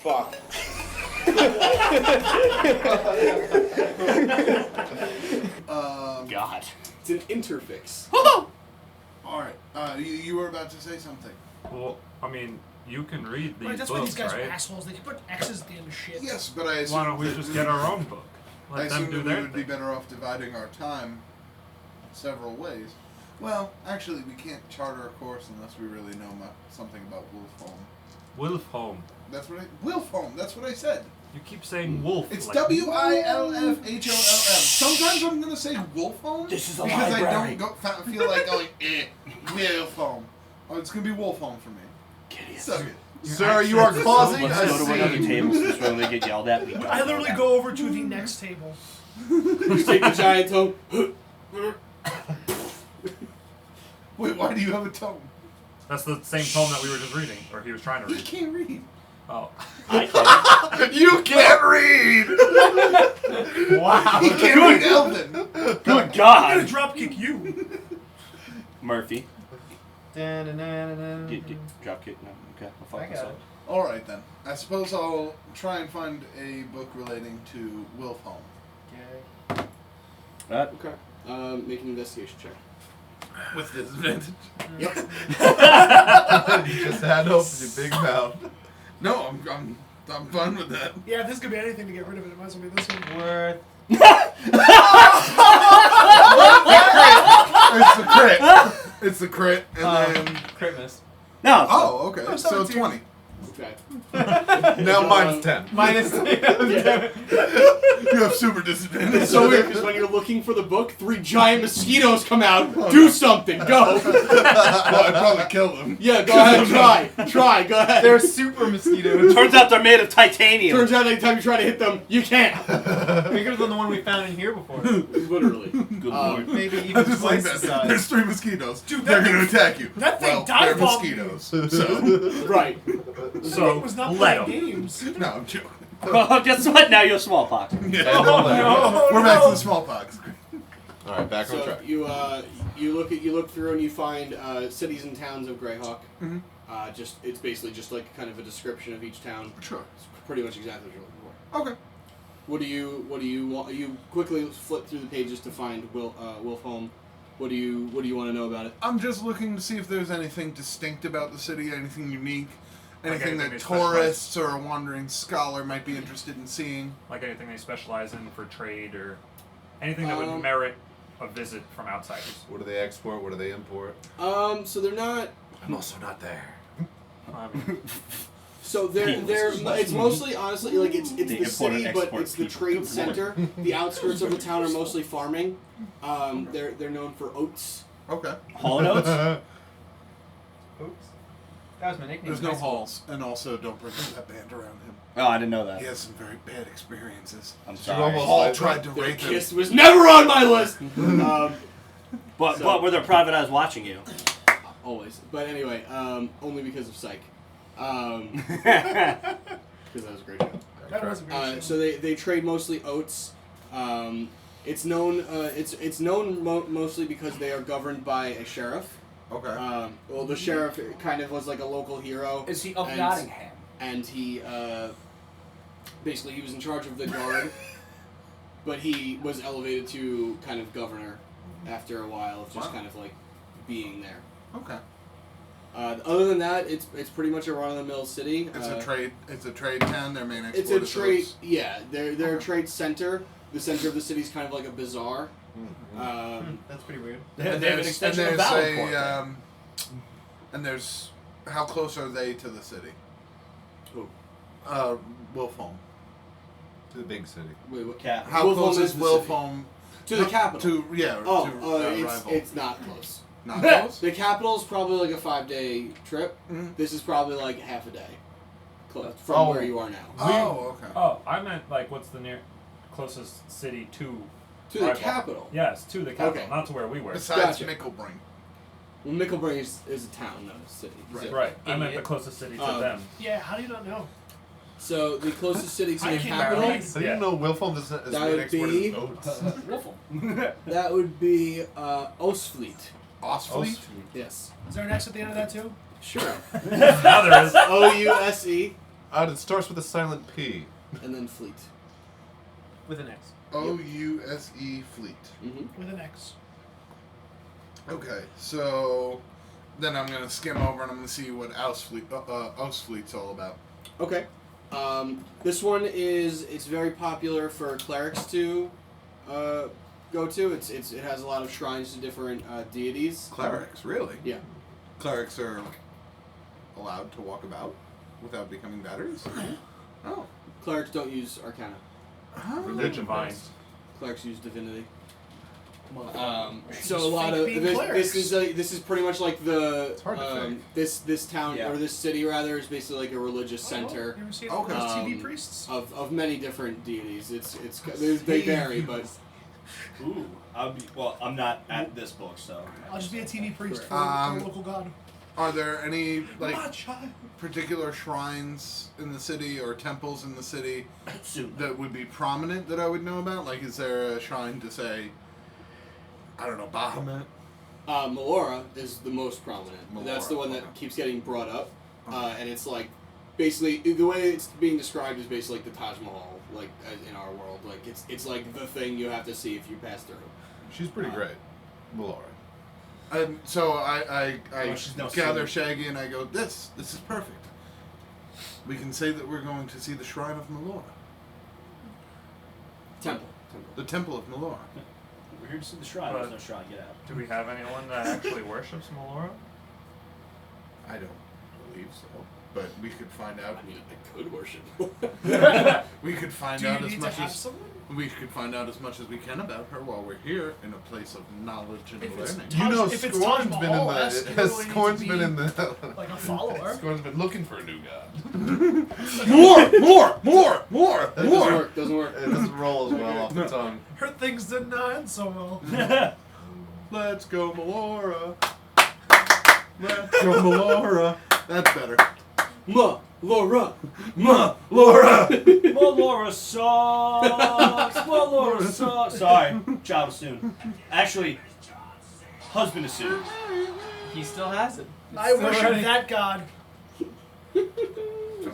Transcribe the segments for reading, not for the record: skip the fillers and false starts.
Fuck. God. It's an interfix. Alright, you were about to say something. Well, I mean, you can read these That's why books, these guys right? are assholes. They can put X's at the end of shit. Yes, but I assume Why don't we just get our own book? I Let them assume do that we their would be thing. better off dividing our time several ways. Well, actually, we can't charter a course unless we really know something about Wolfholm. Wolfholm. That's what Wolfholm. That's what I said. You keep saying wolf. It's like, Wilfholm. Sometimes I'm gonna say Wolfholm This is a because library. I don't feel like going Wolfholm. Oh, it's gonna be Wolfholm for me. Kitteus. Suck it. Sir, you are causing Let's a go to another scene. table since we're going to get yelled at. We don't I know literally that. go over to the next table. You take the giant tome. Wait, why do you have a tome? That's the same poem that we were just reading, or he was trying to He read. can't read. Oh. I can. You can't read! Wow. He can't read Elven. Good I'm gonna God. drop kick you. Murphy. I Drop kick. No. Okay. I'll fuck got myself. it. Alright then. I suppose I'll try and find a book relating to Wolfholm. Right. Okay. Make an investigation check. With disadvantage. Yep. You just had open your big mouth. No, I'm fine with that. Yeah, if this could be anything to get rid of it, it might as well be this one. Worth. It's the crit. It's the crit, and then. Crit miss. No. Oh, okay. Oh, So 17. 20. Okay. Now minus 10. Minus. You have super disadvantage. It's so weird because when you're looking for the book, 3 giant mosquitoes come out. Do something. Go. Well, I'd probably kill them. Yeah, go ahead. Try. Go ahead. They're super mosquitoes. Turns out they're made of titanium. Turns out anytime you try to hit them, you can't. Bigger than the one we found in here before. Literally. Good lord. Maybe even Just like twice the that. size. There's 3 mosquitoes. Dude, they're that going to thing- attack you. that thing well, dive they're bombed me. mosquitoes. So, Right. So, It was not let playing 'em. games. no, I'm joking. Well, guess what? Now you're smallpox. Yeah. no. We're back to the smallpox. Alright, back on So track. you look through and you find cities and towns of Greyhawk. Mhm. It's basically just like kind of a description of each town. Sure. It's pretty much exactly what you're looking for. Okay. What do you want? You quickly flip through the pages to find Wolfholm. What do you want to know about it? I'm just looking to see if there's anything distinct about the city, anything unique, anything anything that they tourists or a wandering scholar might be interested in seeing. Like anything they specialize in for trade or anything that would Um, merit a visit from outsiders. What do they export? What do they import? So they're not. I'm also not there. I mean, So they're it's mostly honestly like it's They the import and city, but export it's the people. trade center. The outskirts of the town are mostly farming. They're known for oats. Okay. Hall notes? Oops. That was my nickname. There's in no high school. halls, and also don't bring that band around him. Oh, I didn't know that. He has some very bad experiences. I'm You sorry. almost- Paul tried to Their rape him. kiss was never on my list. But were there private eyes watching you? Always. But anyway, only because of Psych. Because that was a great show. That was a great show. So they trade mostly oats. It's known mostly because they are governed by a sheriff. Okay. Well, the sheriff kind of was like a local hero. Is he of and- Nottingham? And he basically he was in charge of the guard, but he was elevated to kind of governor after a while of just Wow. kind of like being there. Okay. Other than that, it's pretty much a run-of-the-mill city. It's a trade. It's a trade town. Their main export It's a is trade. oats. Yeah, they're a trade center. The center of the city is kind of like a bazaar. That's pretty weird. They have an extension of there's Valid a, and there's how close are they to the city? Who? Wolfholm. To the big city. Wait, what? Cat. How Wolfholm close is is the city. Wolfholm To the capital. To rival. It's not close. Not close. The capital's probably like a 5-day trip. Mhm. This is probably like half a day. Close from where you are now. Oh, okay. oh, I meant like what's the closest city to To the rival? capital. Yes, to the capital, Okay. not to where we were. Besides Gotcha. Micklebring. Well, Micklebring is a town, not a city. Right. So- Right. I meant the Idiot. closest city to Um, them. Yeah, how do you not know? So the closest city to I the can't capital, remember. So you Yeah. know Wilfholm is That main would export be- is oats. Wolfel. that would be Ostfleet. Ostfleet? Yes. Is there an X at the end of that too? Sure. Now there is. Ouse. It starts with a silent P. and then fleet. With an X. OUSE fleet. Mm-hmm. With an X. Okay, so then I'm gonna skim over and I'm gonna see what Ausfleet's all about. Okay. This one it's very popular for clerics to go to. It has a lot of shrines to different deities. Clerics, really? Yeah. Clerics are allowed to walk about without becoming batteries? Oh. Clerics don't use Arcana. Religion vine. Clerics use Divinity. Just So a lot fake of being this clerics. is pretty much like the It's hard to fake. this town Yeah. or this city rather is basically like a religious Oh, center you ever seen Okay. those TV Um, priests? of many different deities. They vary, but Ooh, I'm not at this book, so. I'll just be a TV priest for Um, a local god. Are there any Macha. particular shrines in the city or temples in the city Soon. that would be prominent that I would know about? Like, is there a shrine to say, I don't know, Bahamut? Melora is the most prominent. That's the Melora, one that okay. keeps getting brought up, and it's like basically the way it's being described is basically like the Taj Mahal, like in our world. Like it's like the thing you have to see if you pass through. She's pretty great. Melora. So I Oh, she's no gather silly. Shaggy and I go, this is perfect. We can say that we're going to see the Shrine of Melora. Temple. The Temple of Melora. We're here to see the shrine. But- There's no shrine. Get out. Do we have anyone that actually worships Melora? I don't believe so. But we could find out. I mean, I could worship. We could find Do you out as need to much have as someone? we could find out as much as we can about her while we're here in a place of knowledge and If it's learning. Taj- You know, if it's Taj Skorn's been in Mahal-esque, the. you really need Skorn's to been be in the. like a follower. Skorn's been looking for a new god. More! That doesn't work. Doesn't work. It doesn't roll as well off the tongue. Her things didn't end so well. Let's go, Melora. Let's go, Melora. That's better. Laura. Laura. Melora sucks. Melora sucks. Sorry, child is soon. Actually, husband is soon. He still has it. I worship that god.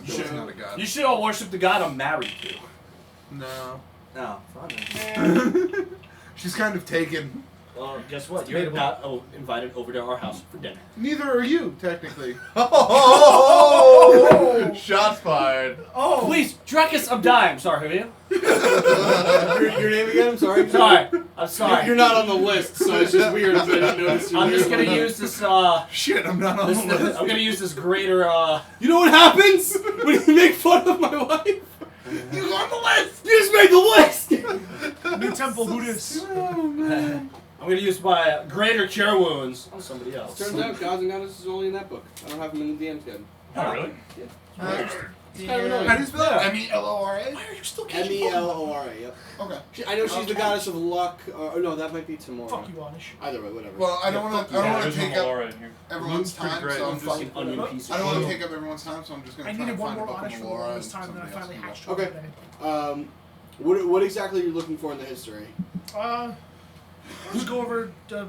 She's not a god. You should all worship the god I'm married to. No. No, fine. She's kind of taken. Well, guess what? You're Debatable. not invited over to our house for dinner. Neither are you, technically. Oh! Shots fired. Oh, Please, Drekas, I'm dying. Sorry, who are you? Your name again? I'm sorry. Sorry. I'm sorry. You're not on the list, so it's just weird. I didn't notice your I'm just name. gonna use this. Shit, I'm not on the list. I'm gonna use this greater. You know what happens when you make fun of my wife? You on the list! You just made the list. new temple, who dis? Oh, man. I'm gonna use my greater cure wounds on somebody else. Turns out gods and goddesses is only in that book. I don't have them in the DM's guide. Oh, really? It's kind of annoying. How do you spell it? M-E-L-O-R-A? Why are you still catching Melora. Yep. Okay. I know she's the goddess of luck. Or no, that might be tomorrow. Fuck you, Anish. Either way, whatever. Well, I don't want to. I don't Yeah, want there's to no take up Melora in here. everyone's Pretty time, great. so I'm You just. fucking onion piece I of don't want shit. to take up everyone's time, so I'm just I going to try needed and one find a more book of Anish Melora roll and this time, then I somebody finally else hatched can one Okay. today. What exactly are you looking for in the history? Just go over the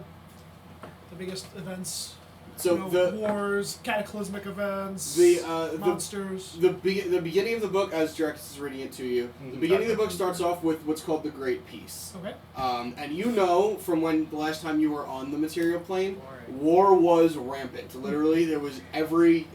biggest events. So you know, the wars, cataclysmic events, the monsters. the beginning of the book, as Drekas is reading it to you, the beginning of the book starts off with what's called the Great Peace. Okay. And you know from when the last time you were on the material plane, war was rampant. Literally, there was every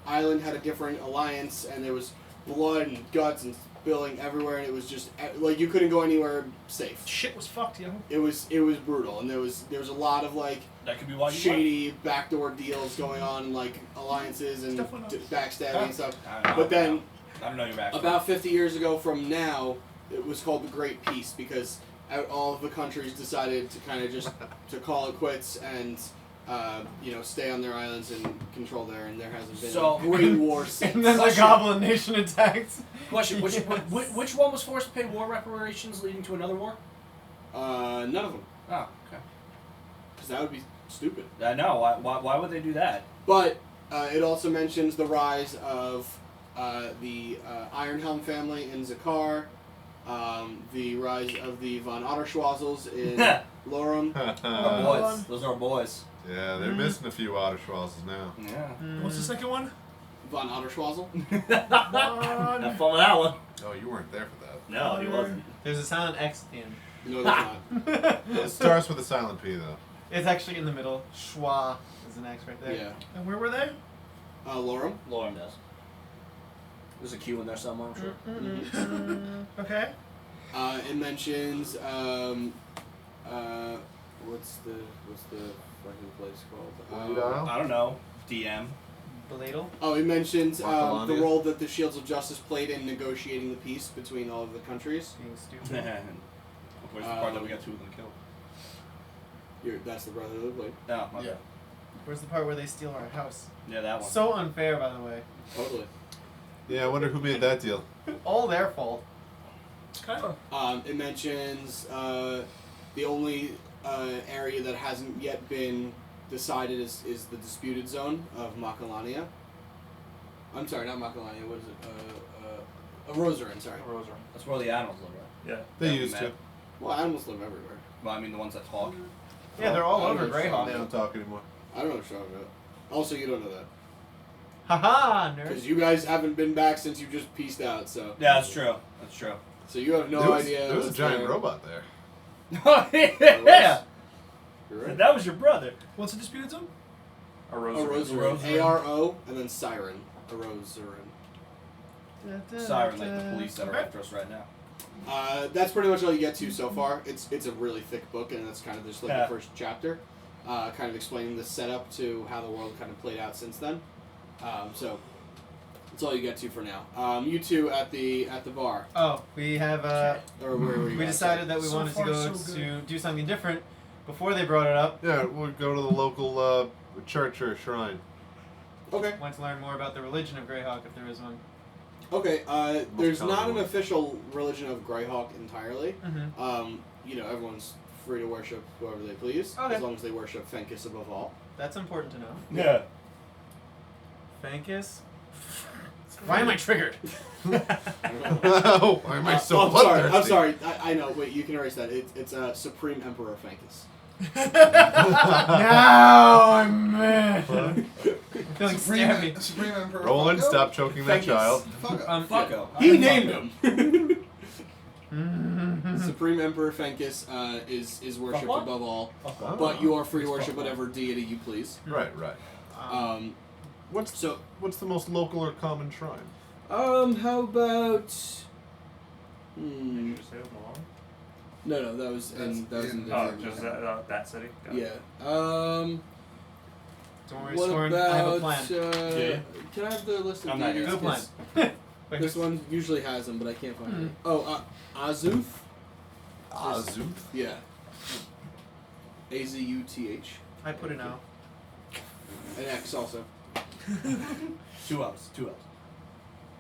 island had a different alliance, and there was blood and guts and spilling everywhere, and it was just like you couldn't go anywhere safe. Shit was fucked, yo. It was brutal, and there was a lot of like That could be why you shady backdoor deals going on, like alliances and Stuff went on. backstabbing and stuff. left. But then, I don't know your backstory. about 50 years ago from now, it was called the Great Peace because all of the countries decided to kind of just to call it quits and stay on their islands and control there, and there hasn't been So- a great war since. And then the Goblin Nation attacks. Question: which one was forced to pay war reparations, leading to another war? None of them, Oh, okay. because that would be stupid. I know. Why would they do that? But it also mentions the rise of the Ironhelm family in Zakar, the rise of the von Otterschwazzels in Lorem. Our boys. Those are our boys. Yeah, they're missing a few Otterschwazzels now. Yeah. What's the second one? Von Otterschwazel. Have fun with that one. Oh, you weren't there for that. No, he wasn't. There's a silent X at the end. No, there's not. It starts with a silent P, though. It's actually in the middle. Schwa is an X right there. Yeah. And where were they? Lorem. Lauren does. There's a Q in there somewhere, I'm sure. Okay. It mentions what's the fucking place called? I don't know. DM. Beladle. Oh, it mentions the Marcolania. role that the Shields of Justice played in negotiating the peace between all of the countries. Being stupid. Where's the part that we got 2 of them killed? That's the Brotherhood Blade. No, my Yeah. bad. Where's the part where they steal our house? Yeah, that one. So unfair, by the way. Totally. Yeah, I wonder who made that deal. All their fault. Okay. It mentions the only area that hasn't yet been decided is the disputed zone of Macalania. I'm sorry, not Macalania. What is it? Rosarin, sorry. Roser. That's where the animals live, right? Yeah. They Yeah, used Matt. to. Well, animals live everywhere. Well, I mean the ones that talk. Yeah, they're all I don't over know Greyhawk. They don't talk anymore. I don't know what you're talking about. Also, you don't know that. Haha, Because nerd. you guys haven't been back since you just pieced out, so. Yeah, that's true. That's true. So you have no there was, idea. There was a what's giant there. robot there. Yeah. You're right. That was your brother. What's the disputed zone? A A rosary. Rosarin. Rosarin. A-R-O, and then Siren. A Rosarin. Siren, like the police that are after us right now. That's pretty much all you get to so far. It's a really thick book, and that's kind of just like Yeah. the first chapter, kind of explaining the setup to how the world kind of played out since then. So that's all you get to for now. You two at the bar, Oh, we have or where were you? we guys? decided that we So wanted to far, go so to good. do something different before they brought it up. Yeah, we'll go to the local church or shrine. Okay. Want to learn more about the religion of Greyhawk if there is one. Okay. There's common not an one. official religion of Greyhawk entirely. Mm-hmm. Everyone's free to worship whoever they please, Okay. as long as they worship Fenkus above all. That's important to know. Yeah. Fankus? Why am I triggered? Oh, why am I so I'm sorry. bloodthirsty? I'm sorry. I know. Wait, you can erase that. It's Supreme Emperor Fenkus. Now I'm mad. Feeling stabby. Supreme Emperor. Roland, Funko? stop choking that Fenkus. child. Fuck. Fucko. He named him. Mm-hmm. Supreme Emperor Fenkus is worshipped what? above all, Oh. but you are free to worship whatever deity you please. Right, right. What's So, the most local or common shrine? how about? Did you just say it was Malok? No, that was in Oh, just that city? Got it. yeah. Don't worry, What Skorn. about? I have a plan. Yeah. Can I have the list of I'm not deities? here. Good plan. 'Cause Wait, This one usually has them, but I can't find Hmm. it. Oh, Azuf. Azuf. Yeah. A-Z-U-T-H. I put it now. An X also. 2 O's. 2 O's.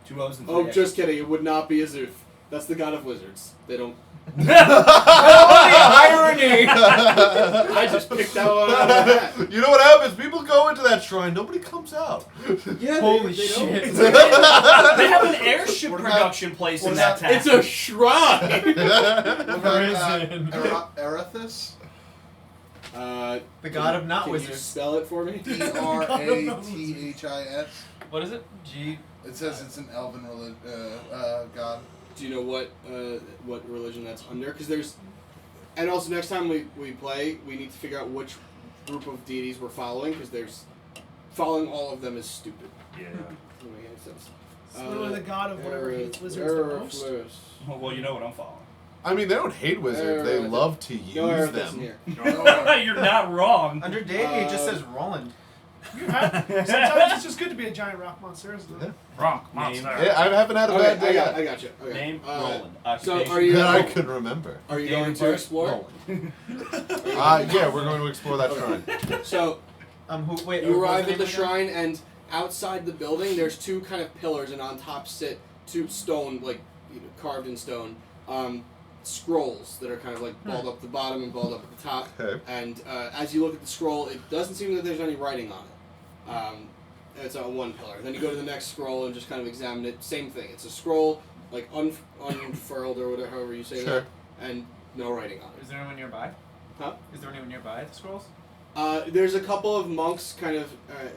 2 O's and 3 Oh, X's. just kidding. It would not be Azuf. That's the god of wizards. They don't. Irony! I just picked that one out of the hat. You know what happens? People go into that shrine, nobody comes out. Yeah, Holy they shit. They have an airship What about- production place what in that about- town. It's a shrine. Prison. Erethus? The god of not can wizards. you spell it for me? E-R-A-T-H-I-S. What is it? G. It says it's an elven god. Do you know what religion that's under? Because there's, and also next time we play, we need to figure out which group of deities we're following. Because following all of them is stupid. Yeah. Doesn't make any sense. It's literally the god of whatever hates lizards the most. Well, you know what I'm following. I mean, they don't hate wizards. They love to use No error them. in here. You're not wrong. Under deity, it just says Roland. Sometimes it's just good to be a giant rock monster, isn't it? Rock Name. monster. Yeah, I haven't had a bad day I yet. got you. Okay. Name So Roland. Occupation. are you? That I could remember. Are you Date going of to birth? explore? Yeah, we're going to explore that shrine. So Wait. you what was arrive the at name the again? shrine, and outside the building, there's 2 kind of pillars, and on top sit 2 stone, like carved in stone, scrolls that are kind of like balled up the bottom and balled up at the top. Okay. And as you look at the scroll, it doesn't seem that there's any writing on it. It's on one pillar. Then you go to the next scroll and just kind of examine it. Same thing. It's a scroll, like unfurled or whatever, however you say Sure. that, and no writing on Is it. there anyone nearby? Huh? Is there anyone nearby at the scrolls? There's a couple of monks kind of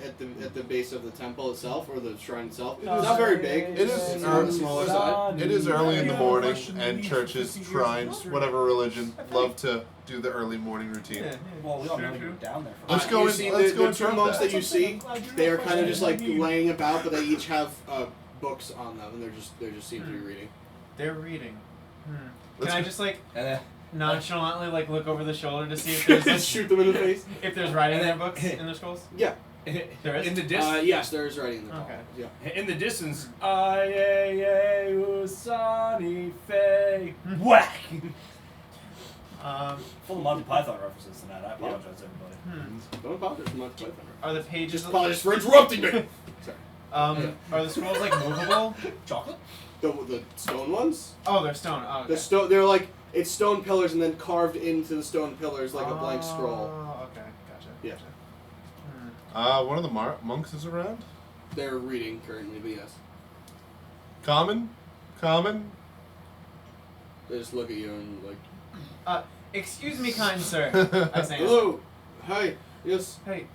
at the base of the temple itself, or the shrine itself. It's not very big. It is It's on the smaller side. It is early in the morning, and churches, shrines, whatever religion, love to do the early morning routine. Yeah. Well, we don't know you're down there. Let's go You in- see let's the go in two front of monks that. that you see. They are kind of just like laying about, but they each have books on them, and they just seem to be reading. They're reading. Can Let's I go- just like Uh, nonchalantly like look over the shoulder to see if there's like, Shoot them in the face. if there's writing in their books in their scrolls? Yeah. There is. in the distance. Yes, there is writing in the top. Okay. Yeah. In the distance, Usani Fe. Whack! Full of Monty Python references tonight. I apologize, everybody. Don't apologize for Monty Python. Are the pages? Just apologize for interrupting me. Sorry. Are the scrolls like movable? Chocolate? The stone ones. Oh, they're stone. Oh, okay. The stone. They're like it's stone pillars and then carved into the stone pillars like a blank scroll. Oh, okay, gotcha. Yeah. Gotcha. One of the monks is around. They're reading currently, but yes. Common. They just look at you and like, Excuse me, kind sir. I say. hello, hi, yes. Hey,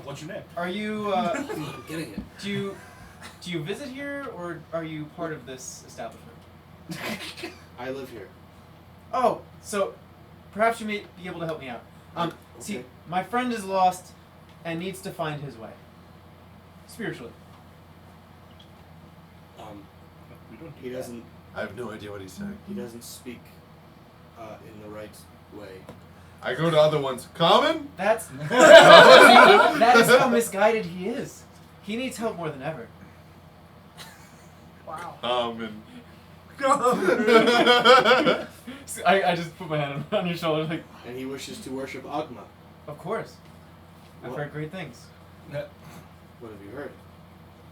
What's your name? are you? I'm getting it. Do you visit here, or are you part of this establishment? I live here. Oh, so perhaps you may be able to help me out. See, Okay. my friend is lost and needs to find his way. Spiritually. We don't He doesn't. I have no idea what he's saying. He doesn't speak in the right way. I go to other ones. Common. That's that is how misguided he is. He needs help more than ever. Wow. Common. I just put my hand on your shoulder like, And he wishes to worship Agma. of course. I've What? heard great things. What have you heard?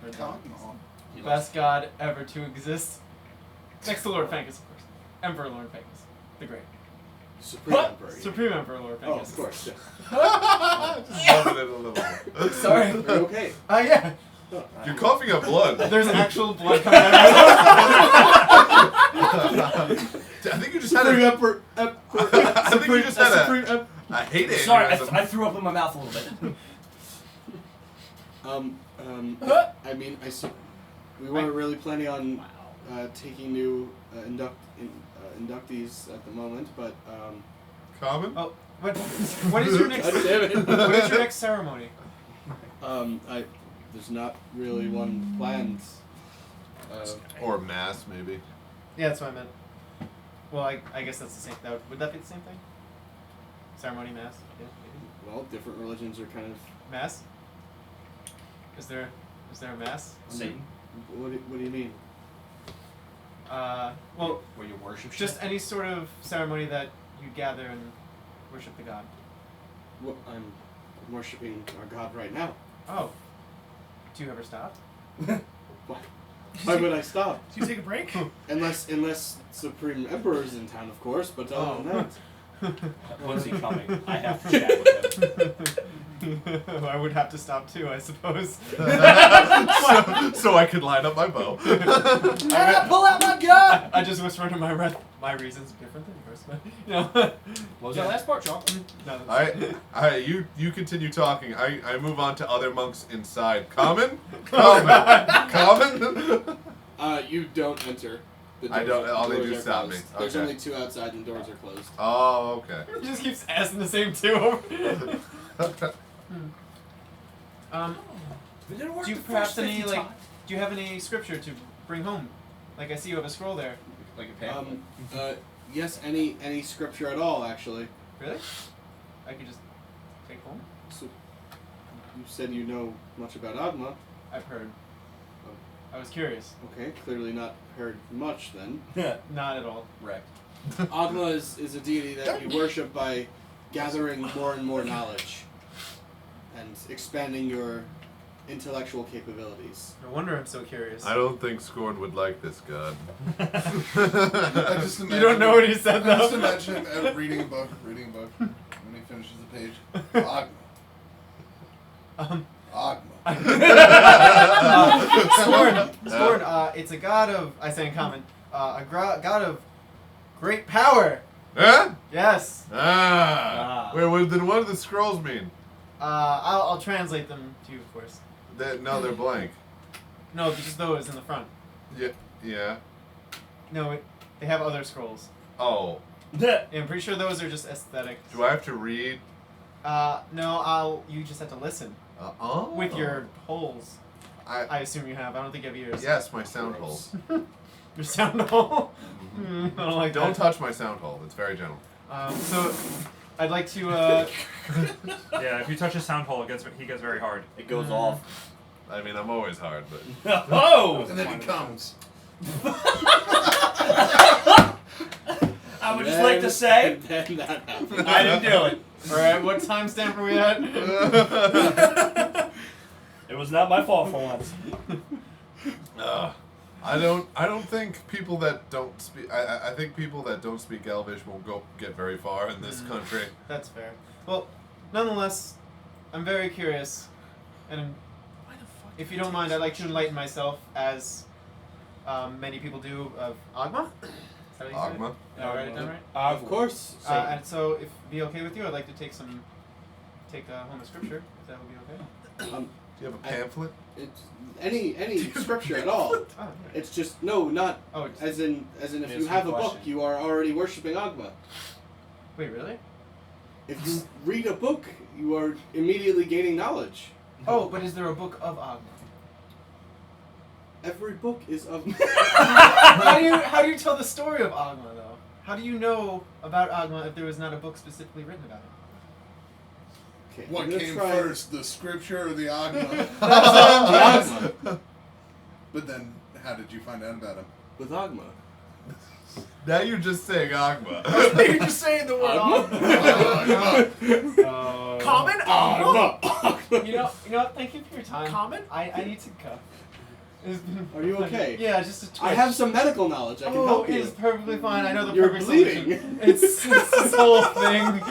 Heard that. Cosmo. Best god ever to exist. Next to Lord Fangus, of course. Emperor Lord Fangus. The Great. Supreme Emperor. Supreme Emperor Lord Oh, Fangus. of course. Yeah. Just loving it a little bit. Sorry. Are you okay? Yeah. You're coughing up blood. There's actual blood coming out of I think you just had Supreme a. Emperor. I think you just had Supreme a. I hate it. Sorry, I threw up in my mouth a little bit. I mean, we weren't really planning on taking new inductees at the moment, but Common. Oh, what is your next? God damn it. What is your next ceremony? There's not really one planned. Or mass, maybe. Yeah, that's what I meant. Well, I guess that's the same. Would that be the same thing? Ceremony, mass. Yeah, maybe. Well, different religions are kind of. Mass. Is there a mass? Satan. What do you mean? Well, Where you worship just shit? any sort of ceremony that you gather and worship the god. Well, I'm worshiping our god right now. Oh. Do you ever stop? Why would I stop? Do you take a break? Unless Supreme Emperor is in town, of course. But other than that, When's he coming? I have to chat with him. I would have to stop too, I suppose. So I could line up my bow. Pull out my gun! I just whisper into my breath. My reason's different than yours, but you know. What was that last part, Sean? No, that's- You continue talking. I move on to other monks inside. Common? Common? you don't enter. The I don't- all they doors do are is stop me. closed. There's Okay. only two outside, and doors are closed. Oh, okay. He just keeps asking the same two over. It didn't work Do you the perhaps first 50 any like? times. Do you have any scripture to bring home? Like I see you have a scroll there. Like a pamphlet. Yes, any scripture at all, actually. Really? I could just take home. So, you said you know much about Agma. I've heard. I was curious. Okay, clearly not heard much then. Not at all. Wrecked. Agma is a deity that you worship by gathering more and more knowledge and expanding your intellectual capabilities. No wonder I'm so curious. I don't think Skorn would like this god. I just You imagine, don't know what he said I just though. imagine him reading a book, when he finishes the page. Agma. Agma. Skorn, it's a god of, I say in common, god of great power Huh? Yes. Ah. Ah. Wait, then what do the scrolls mean? I'll translate them to you, of course. No, they're blank. No, just those in the front. Yeah. No, they have other scrolls. Oh. Yeah, I'm pretty sure those are just aesthetic. Do I have to read? No, you just have to listen. Oh. With your holes. I I assume you have. I don't think you have ears. Yes, my sound holes. Your sound hole? I don't like Don't that. touch my sound hole. It's very gentle. So, I'd like to, Yeah, if you touch his sound hole, he gets very hard. It goes off. I mean, I'm always hard, but Oh! And then he comes. I would just like to say, Then that happened. I didn't do it. Alright, what timestamp are we at? It was not my fault for once. I don't think people that don't speak. I think people that don't speak Elvish won't get very far in this country. That's fair. Well, nonetheless, I'm very curious, and if you don't mind, I'd like to enlighten myself, as many people do, of Agma? Is that how you say it? Agma? Did I write it down right? Of course. And so, if it'd be okay with you, I'd like to take home a scripture, if that would be okay. Um, Do you have a pamphlet? it's any scripture at all. Oh, yeah. It's just not Oh, it's, as in if It's you have a a book, question. you are already worshiping Agma. wait, really? If you read a book, you are immediately gaining knowledge. Oh, but is there a book of Agma? Every book is of. How do you tell the story of Agma, though? How do you know about Agma if there was not a book specifically written about it? Okay, What I'm gonna came try- first, the scripture or the Agma? The Agma. But then, how did you find out about him? With Agma. Now you're just saying Agma. You're just saying the word Agma. Common? Agma. You know. Thank you for your time. Common? I need to go. Are you okay? Yeah, just a twitch. I have some medical knowledge. I can help you. It's perfectly fine. I know the You're perfect bleeding. solution. It's this whole thing.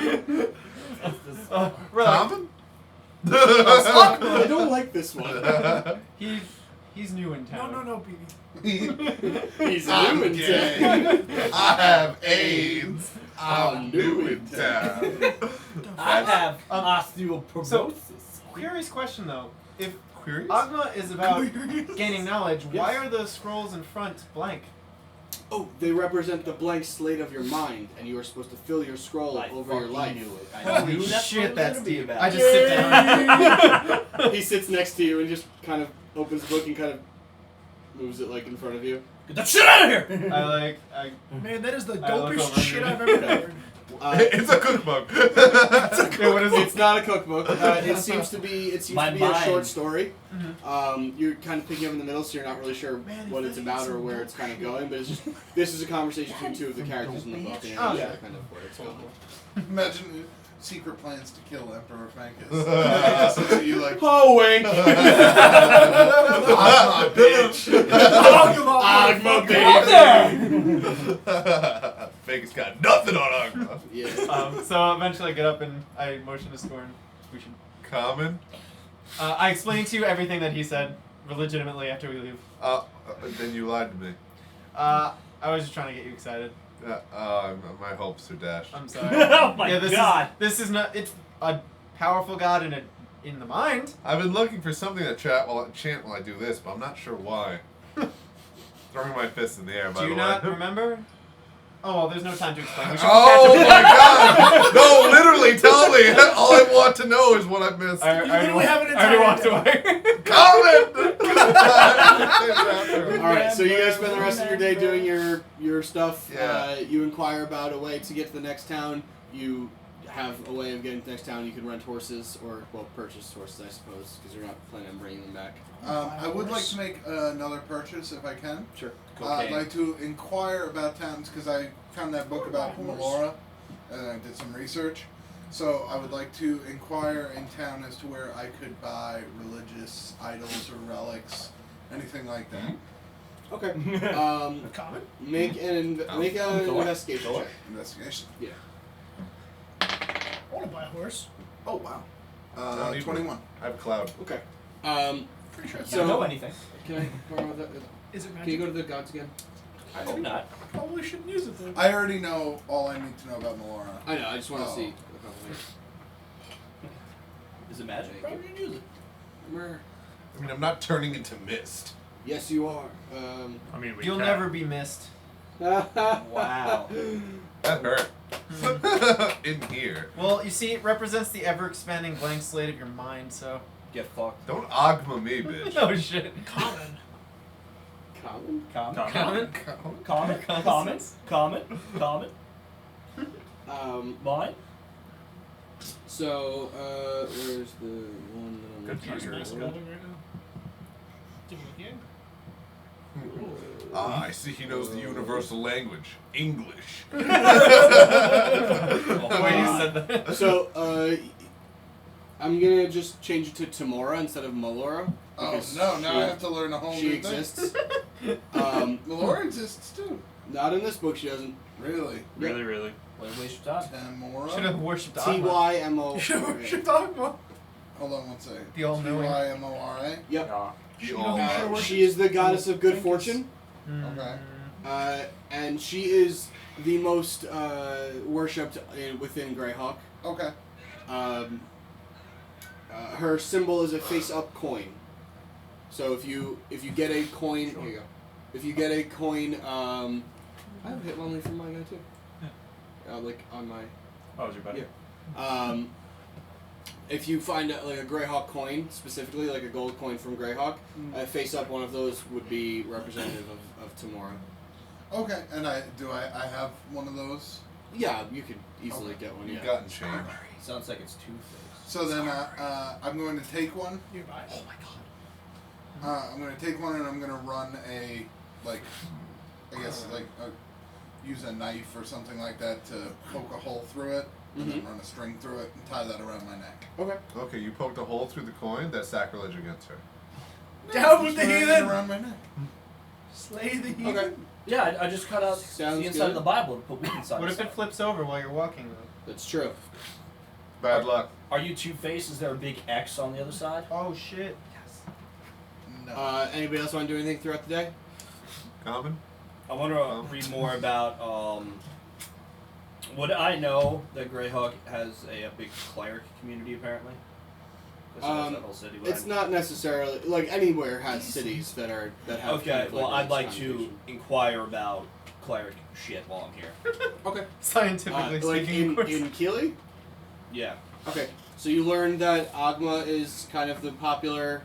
Relax. Common? I don't like this one. He's new in town. No, Beattie. He's I'm new in gay. town. I have AIDS. I'm new in town. I have So, osteoporosis. curious question though. If Queries? Agma is about gaining knowledge, why are the scrolls in front blank? Oh, they represent the blank slate of your mind, and you are supposed to fill your scroll I over your fucking life. knew it. I Holy knew that's shit, what it was that's gonna be deep. about. I just sit down. He sits next to you and just kind of opens the book and kind of moves it like in front of you. Get that shit out of here! I Man, that is the I look dopest over shit you. I've ever heard. It's a cookbook. yeah, what is It's not a cookbook. It seems to be My a mind. short story. Mhm. You're kind of picking up in the middle, so you're not really sure what it's about or where it's kind of going. But it's just this is a conversation between two of the characters in the book, and you're not Oh, sure yeah. kind of where it's going. Imagine secret plans to kill Emperor Fankus. So you like, Oh wink! Agma, bitch. Agma, baby. Vegas got nothing on Agma. Yeah. So eventually I get up and I motion to Skorn. We should. Common? I explained to you everything that he said, legitimately, after we leave. Then you lied to me. I was just trying to get you excited. My hopes are dashed. I'm sorry. Oh my this God. This is not. It's a powerful god in the mind. I've been looking for something to chant while I do this, but I'm not sure why. Throwing my fist in the air, by Do the you way. not remember? Oh, well, there's no time to explain. We should Oh catch my up. god! No, literally, tell me. All I want to know is what I missed. I literally have an I already entire walked away. Comment! All right, so you guys spend the rest of your day doing your stuff. Yeah. You inquire about a way to get to the next town. You have a way of getting to the next town. You can rent horses or, well, purchase horses, I suppose, because you're not planning on bringing them back. I would like to make another purchase if I can. Sure. I'd like to inquire about towns because I found that book about Melora and I did some research. So I would like to inquire in town as to where I could buy religious idols or relics, anything like that. Okay. Common? Make an investigation check. Investigation. Yeah. I want to buy a horse. Oh wow. Don't need 21. I have cloud. Okay. Pretty sure it's I don't So- know anything. Can I borrow that? Is it Can you magic? go to the gods again? I hope not. Probably shouldn't use it then. I already know all I need to know about Melora. I know. I just want to Oh. see a couple things. Is it magic? Thank Probably use it. Mer. I mean, I'm not turning into mist. Yes, you are. I mean, we You'll can. never be missed. Wow. That hurt. In here. Well, you see, it represents the ever-expanding blank slate of your mind, so... Get fucked. Don't ogma me, bitch. Oh, shit. Common. Common. Comment. Common? Comment. Mine. So, where's the one that I'm Good looking He's Tiger. nice for? building right now. Do it again. Ah, I see he knows the universal language. English. The way you said that. So, I'm gonna just change it to Tamora instead of Melora. Oh because no! Now I she- have to learn a whole She new exists. Melora exists too. Not in this book. She doesn't. Really? Really, really. Wait, waste your time. Tamora. Should have worshipped T Agma. Y M O. Should talk about. Hold on one second. The all-knowing. T-Y-M-O-R-A. Yep. Yeah. She is the goddess of good fortune. Okay. And she is the most worshipped within Greyhawk. Okay. Her symbol is a face-up coin. So if you get a coin, here you go. If you get a coin, I have hit money from mine now too. Like on my. Oh, was your buddy? Yeah. If you find like a Greyhawk coin, specifically like a gold coin from Greyhawk, face up one of those would be representative of Tamora. Okay. And I have one of those. Yeah, you could easily get one. You've Yeah. gotten change. Sounds like it's Two-Face. So then I'm going to take one. Nearby. Oh my god. I'm going to take one and I'm going to run a use a knife or something like that to poke a hole through it. And then run a string through it and tie that around my neck. Okay. Okay, you poked a hole through the coin. That's sacrilege against her. Down with Just the wearing it heathen. around my neck. Slay the heathen. Okay. Yeah, I just cut out Sounds the inside good. of the Bible and put weak inside. What if it flips over while you're walking, though? That's true. Bad luck. Are you Two-Face? Is there a big X on the other side? Oh, shit. No. Anybody else want to do anything throughout the day? Common? I want to read more about what I know that Greyhawk has a big cleric community apparently. That's that whole city. It's not necessarily like anywhere has cities that have. Okay, kind of well, I'd like to connotation. inquire about cleric shit while I'm here. Okay. Scientifically Like speaking, of course. in Keeley. Yeah. Okay, so you learned that Agma is kind of the popular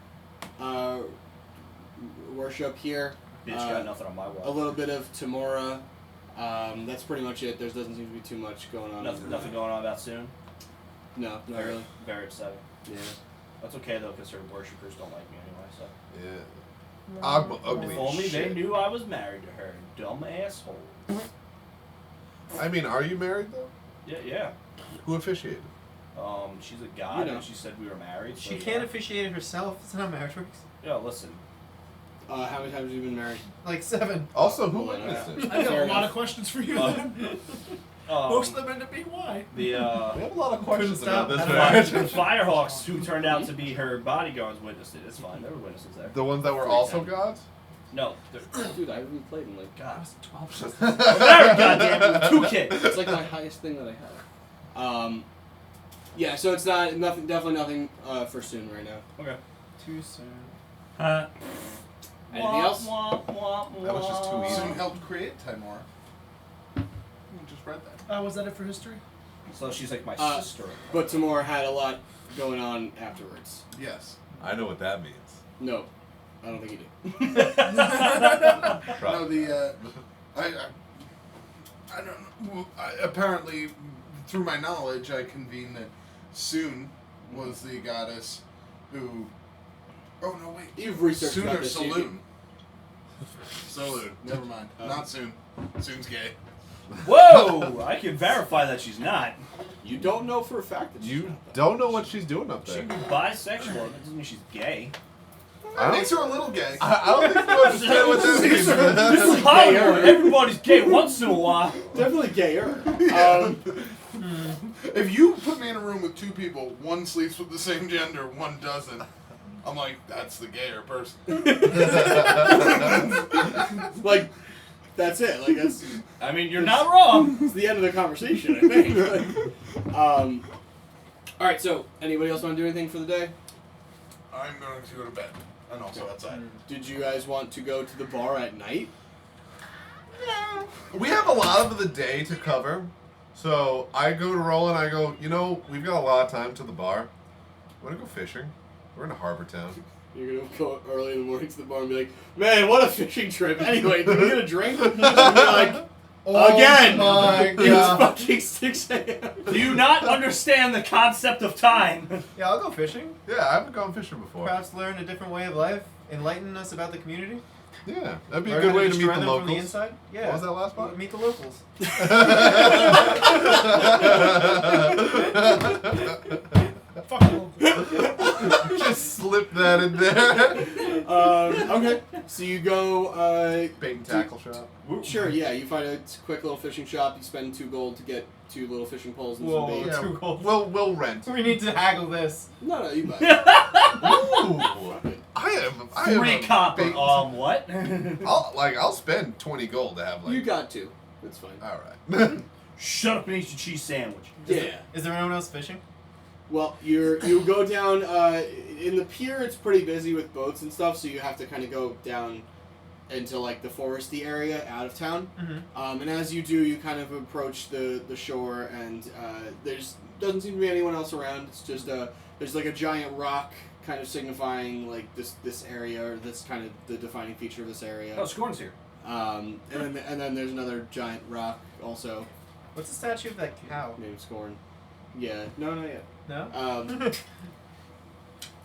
worship here. Bitch got nothing on my A wall. little bit of Tamora. That's pretty much it. There doesn't seem to be too much going on. Nothing going on about soon. No, not Very, really. very exciting. Yeah. That's okay though, because her worshippers don't like me anyway. So. Yeah. Ogma ugly If only as they shit. knew I was married to her, dumb asshole. I mean, are you married though? Yeah. Who officiated? She's a god, You know. and she said we were married. So She can't officiate it herself. That's not how marriage works. Yeah, listen. How many times have you been married? Like 7. Also, who Well, witnessed it? I got Fair a lot enough. of questions for you. Um, then. Most of them end up being why. The We have a lot of questions stop. about this That's marriage. the Firehawks, who turned out to be her bodyguards, witnessed it. It's fine. There were witnesses there. The ones that were also gods? No. Dude, I haven't played in like. God. 12. Very goddamn 2 kids. It's like my highest thing that I have. Yeah, so it's not nothing. Definitely nothing for soon right now. Okay. Too soon. Anything else? That was just too easy. Soon helped create Timor. I just read that. Was that it for history? So she's like my Uh, sister. But Tamora had a lot going on afterwards. Yes. I know what that means. No, I don't think you do. No, Probably. I don't know. Apparently, through my knowledge, I convened that Soon was the goddess who. Oh no! Wait. You've researched Soon about or this. you Saloon? Saloon. Never mind. Not Soon. Soon's gay. Whoa! I can verify that she's not. You don't know for a fact that she's You not, though. don't know what she's doing up She there. can be bisexual. That doesn't mean she's gay. I Makes don't, her a little gay. I don't think you understand what that means. This is Hollywood. Everybody's gay once in a while. Definitely gayer. If you put me in a room with two people, one sleeps with the same gender, one doesn't, I'm like, that's the gayer person. Like, That's it. Like that's I mean, you're not wrong. it's the end of the conversation, I think. All right. So, anybody else want to do anything for the day? I'm going to go to bed. And also outside. Did you guys want to go to the bar at night? We have a lot of the day to cover, so I go to Roland. I go, we've got a lot of time to the bar. Want to go fishing? We're in a harbor town. You're gonna go early in the morning to the bar and be like, "Man, what a fishing trip!" Anyway, did we get a drink? And be like, again, my it's God. fucking 6 a.m. Do you not understand the concept of time? Yeah, I'll go fishing. Yeah, I haven't gone fishing before. Perhaps learn a different way of life, enlighten us about the community. Yeah, that'd be a Learn good how way to destroy meet the them from the locals. inside. Yeah. What was that last part? Meet the locals. Fucking Just slip that in there. Okay, so you go. Bait and tackle shop. Sure, yeah. You find a quick little fishing shop. You spend 2 gold to get 2 little fishing poles and Whoa. some bait. Yeah. 2 gold. We'll rent. We need to haggle this. No, you buy. Ooh, I am 3 a copper. bait- What? I'll spend 20 gold to have You got 2. That's fine. All right. Shut up and eat your cheese sandwich. Yeah. Is there anyone else fishing? Well, you go down in the pier. It's pretty busy with boats and stuff, so you have to kind of go down into like the foresty area out of town. Mm-hmm. And as you do, you kind of approach the shore, and there's doesn't seem to be anyone else around. It's just there's like a giant rock, kind of signifying like this area, or this kind of the defining feature of this area. Oh, Skorn's here. And then there's another giant rock also What's the statue of that cow? named Skorn. Yeah, no, not yet. No?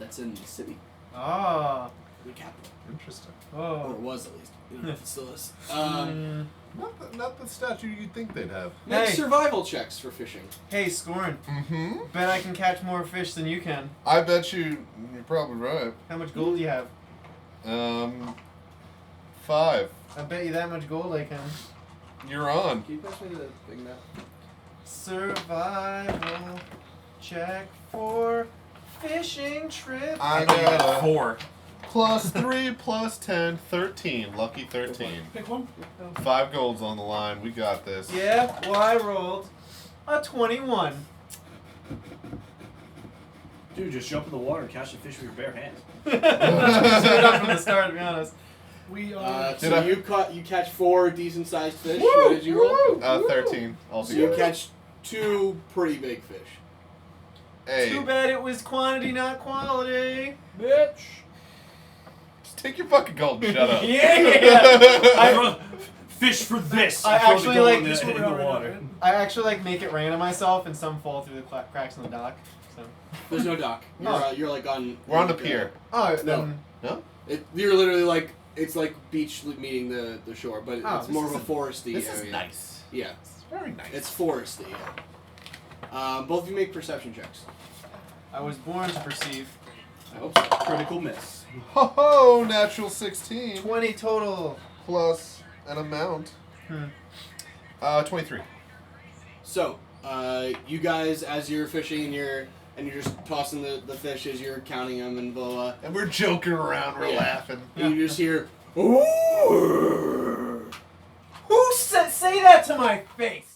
That's in the city, Oh. the capital. Interesting. Or Oh. it was, at least. I don't know if it still is. Not the statue you'd think they'd have. Make Hey. survival checks for fishing. Hey, Skorn. Mm-hmm. Bet I can catch more fish than you can. I bet you're probably right. How much gold do you have? 5. I bet you that much gold I can. You're on. Can you pass me the thing now? Survival check for fishing trip. I got a 4. +3 +10, 13. Lucky 13. Pick one. 5 golds on the line. We got this. Yeah, well, I rolled a 21. Dude, just jump in the water and catch the fish with your bare hands. Should have done from the start, to be honest. We So I- you catch 4 decent sized fish. What did you roll? 13 So you altogether. catch 2 pretty big fish. Hey, Too bad it was quantity, not quality. Bitch. just take your fucking gold and shut up. Yeah. Fish for this. I Throw the actually gold like in this the, one in the water. I actually like make it rain on myself, and some fall through the cracks in the dock. So. There's no dock. You're like on. We're on the like, pier. Oh, No. then You're literally like it's like beach meeting the shore, but Oh, it's this more of is a foresty This area. is nice. Yeah, It's very nice. it's foresty. Yeah. Both of you make perception checks. I was born to perceive. I hope so. Critical miss. Ho ho! Natural 16 20 total. plus an amount. 23. So, you guys, as you're fishing and you're just tossing the fish as you're counting them and blah blah. And we're joking around. We're Yeah. laughing. And you just hear, ooh. Who said say that to my face?